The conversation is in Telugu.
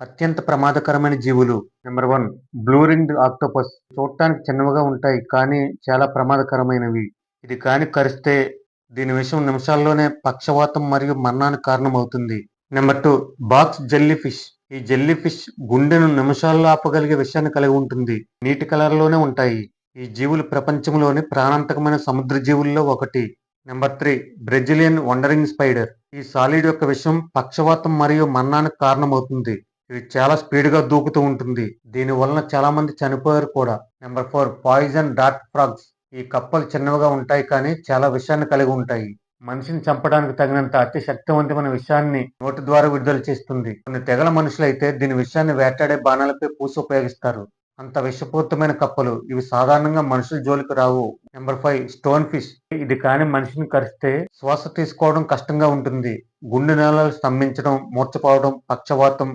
అత్యంత ప్రమాదకరమైన జీవులు. Number 1 blue ringed octopus. చూడటానికి చిన్నవిగా ఉంటాయి, కానీ చాలా ప్రమాదకరమైనవి. ఇది కాని కరిస్తే దీని విషం నిమిషాల్లోనే పక్షవాతం మరియు మరణానికి కారణమవుతుంది. Number 2 box jelly fish. ఈ జెల్లీ ఫిష్ గుండెను నిమిషాల్లో ఆపగలిగే విషయాన్ని కలిగి ఉంటుంది. నీటి కలర్లోనే ఉంటాయి. ఈ జీవులు ప్రపంచంలోని ప్రాణాంతకమైన సముద్ర జీవుల్లో ఒకటి. Number 3 Brazilian wondering spider. ఈ సాలిడ్ యొక్క విషం పక్షవాతం మరియు మరణానికి కారణమవుతుంది. ఇది చాలా స్పీడ్‌గా దూకుతూ ఉంటుంది. దీని వలన చాలా మంది చనిపోయారు కూడా. Number 4 poison dart frogs. ఈ కప్పలు చిన్నవిగా ఉంటాయి, కానీ చాలా విషాన్ని కలిగి ఉంటాయి. మనిషిని చంపడానికి తగినంత అతి శక్తివంతమైన విషాన్ని నోటి ద్వారా విడుదల చేస్తుంది. కొన్ని తెగల మనుషులైతే దీని విషాన్ని వేటాడే బాణాలపై పూసి ఉపయోగిస్తారు. అంత విషపూరితమైన కప్పలు. ఇవి సాధారణంగా మనుషుల జోలికి రావు. Number 5 stone fish. ఇది కాని మనిషిని కరిస్తే శ్వాస తీసుకోవడం కష్టంగా ఉంటుంది. గుండె నాళాలు స్తంభించడం, మూర్ఛపోవడం, పక్షవాతం